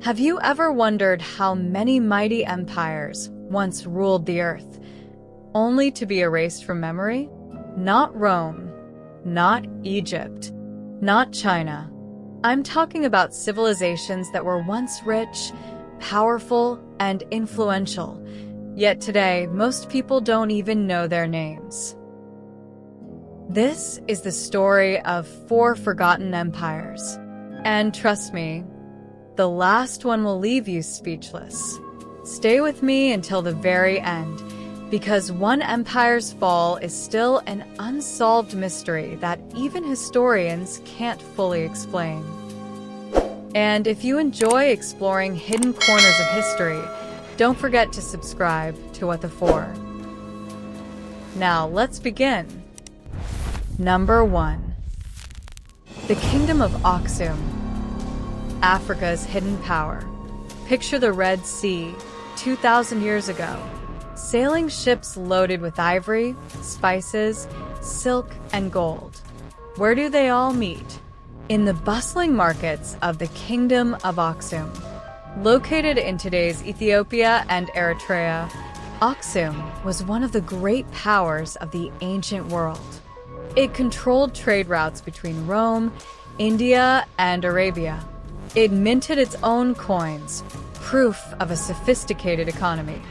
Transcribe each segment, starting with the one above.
Have you ever wondered how many mighty empires once ruled the earth, only to be erased from memory? Not Rome, not Egypt, not China. I'm talking about civilizations that were once rich, powerful, and influential, yet today most people don't even know their names. This is the story of 4 forgotten empires. And trust me, the last one will leave you speechless. Stay with me until the very end, because one empire's fall is still an unsolved mystery that even historians can't fully explain. And if you enjoy exploring hidden corners of history, don't forget to subscribe to What the Four. Now, let's begin. Number 1. The Kingdom of Axum, Africa's hidden power. Picture the Red Sea, 2,000 years ago. Sailing ships loaded with ivory, spices, silk, and gold. Where do they all meet? In the bustling markets of the Kingdom of Axum. Located in today's Ethiopia and Eritrea, Axum was one of the great powers of the ancient world. It controlled trade routes between Rome, India, and Arabia. It minted its own coins, proof of a sophisticated economy.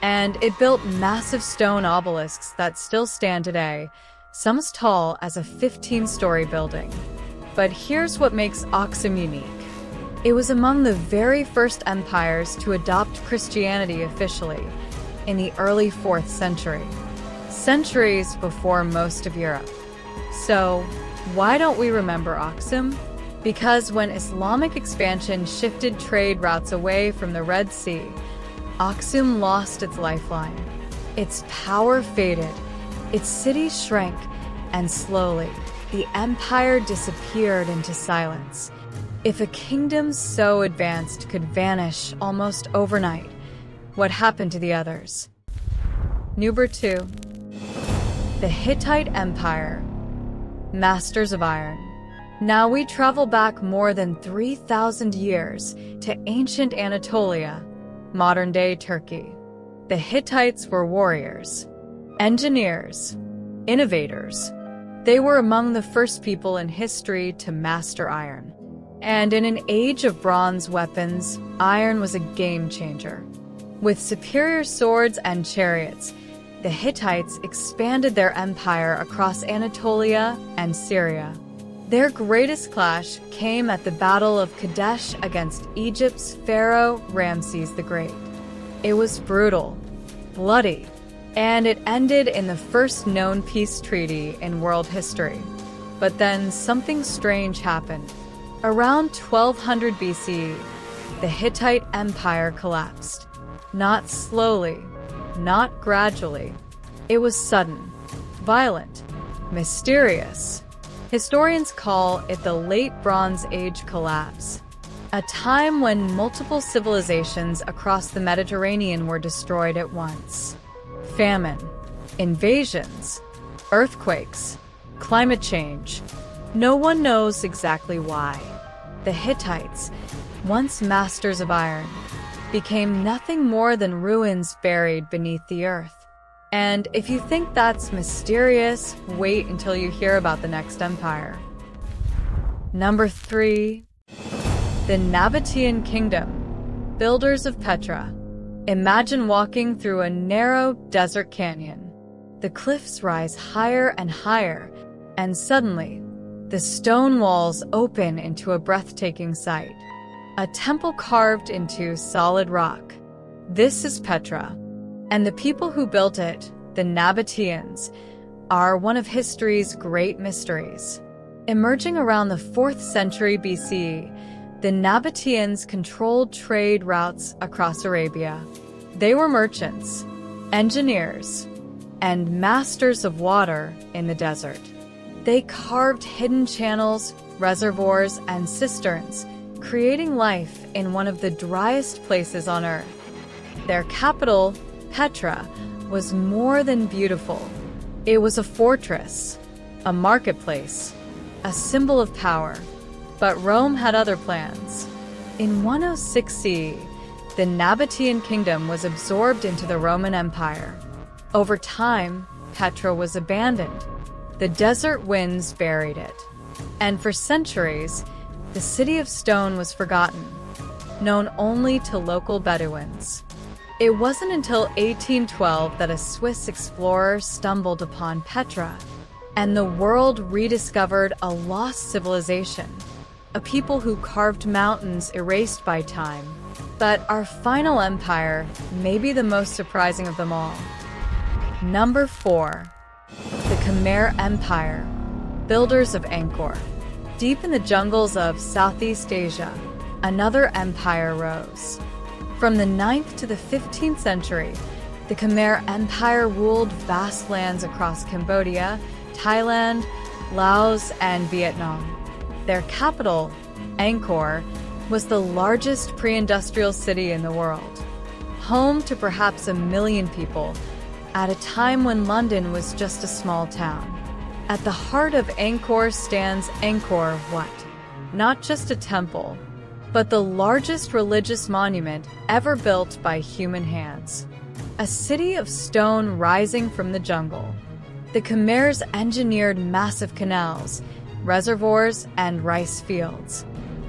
And it built massive stone obelisks that still stand today, some as tall as a 15-story building. But here's what makes Axum unique. It was among the very first empires to adopt Christianity officially, in the early 4th century, centuries before most of Europe. So, why don't we remember Axum? Because when Islamic expansion shifted trade routes away from the Red Sea, Axum lost its lifeline. Its power faded, its cities shrank, and slowly, the empire disappeared into silence. If a kingdom so advanced could vanish almost overnight, what happened to the others? Number 2. The Hittite Empire, Masters of Iron. Now we travel back more than 3,000 years to ancient Anatolia, modern-day Turkey. The Hittites were warriors, engineers, innovators. They were among the first people in history to master iron. And in an age of bronze weapons, iron was a game-changer. With superior swords and chariots, the Hittites expanded their empire across Anatolia and Syria. Their greatest clash came at the Battle of Kadesh against Egypt's pharaoh Ramses the Great. It was brutal, bloody, and it ended in the first known peace treaty in world history. But then something strange happened. Around 1200 BC, the Hittite Empire collapsed. Not slowly, not gradually. It was sudden, violent, mysterious. Historians call it the Late Bronze Age collapse, a time when multiple civilizations across the Mediterranean were destroyed at once. Famine, invasions, earthquakes, climate change. No one knows exactly why. The Hittites, once masters of iron, became nothing more than ruins buried beneath the earth. And if you think that's mysterious, wait until you hear about the next empire. Number 3. The Nabataean Kingdom, builders of Petra. Imagine walking through a narrow desert canyon. The cliffs rise higher and higher, and suddenly, the stone walls open into a breathtaking sight. A temple carved into solid rock. This is Petra. And the people who built it, the Nabataeans, are one of history's great mysteries. Emerging around the 4th century BC, the Nabataeans controlled trade routes across Arabia. They were merchants, engineers, and masters of water in the desert. They carved hidden channels, reservoirs, and cisterns, creating life in one of the driest places on Earth. Their capital, Petra, was more than beautiful. It was a fortress, a marketplace, a symbol of power. But Rome had other plans. In 106 CE, the Nabataean Kingdom was absorbed into the Roman Empire. Over time, Petra was abandoned. The desert winds buried it. And for centuries, the city of stone was forgotten, known only to local Bedouins. It wasn't until 1812 that a Swiss explorer stumbled upon Petra, and the world rediscovered a lost civilization, a people who carved mountains erased by time. But our final empire may be the most surprising of them all. Number 4. The Khmer Empire, builders of Angkor. Deep in the jungles of Southeast Asia, another empire rose. From the 9th to the 15th century, the Khmer Empire ruled vast lands across Cambodia, Thailand, Laos, and Vietnam. Their capital, Angkor, was the largest pre-industrial city in the world, home to perhaps 1 million people, at a time when London was just a small town. At the heart of Angkor stands Angkor Wat, not just a temple, but the largest religious monument ever built by human hands. A city of stone rising from the jungle. The Khmers engineered massive canals, reservoirs, and rice fields.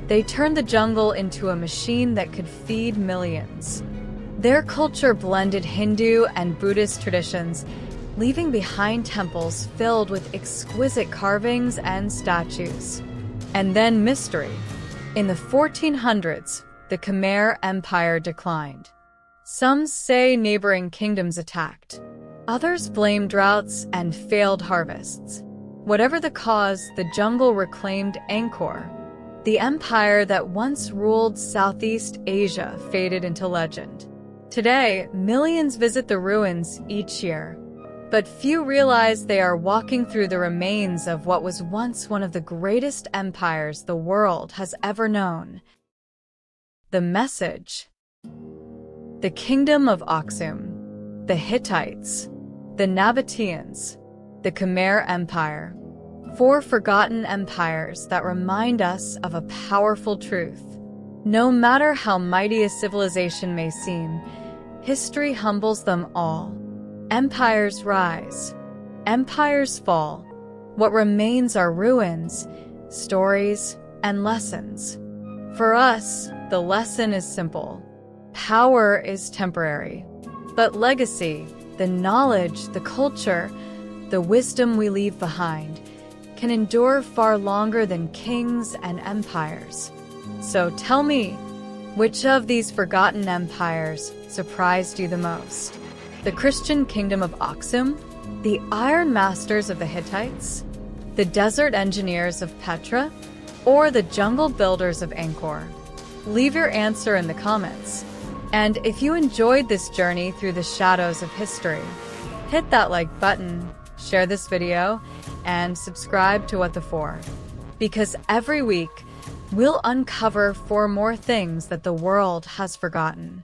They turned the jungle into a machine that could feed millions. Their culture blended Hindu and Buddhist traditions, leaving behind temples filled with exquisite carvings and statues. And then mystery. In the 1400s, the Khmer Empire declined. Some say neighboring kingdoms attacked. Others blame droughts and failed harvests. Whatever the cause, the jungle reclaimed Angkor. The empire that once ruled Southeast Asia faded into legend. Today, millions visit the ruins each year, but few realize they are walking through the remains of what was once one of the greatest empires the world has ever known. The message. The Kingdom of Axum, the Hittites, the Nabataeans, the Khmer Empire. 4 forgotten empires that remind us of a powerful truth. No matter how mighty a civilization may seem, history humbles them all. Empires rise. Empires fall. What remains are ruins, stories, and lessons. For us, the lesson is simple. Power is temporary, but legacy, the knowledge, the culture, the wisdom we leave behind, can endure far longer than kings and empires. So tell me, which of these forgotten empires surprised you the most? The Christian Kingdom of Axum? The Iron Masters of the Hittites? The Desert Engineers of Petra? Or the Jungle Builders of Angkor? Leave your answer in the comments. And if you enjoyed this journey through the shadows of history, hit that like button, share this video, and subscribe to What the Four. Because every week, we'll uncover 4 more things that the world has forgotten.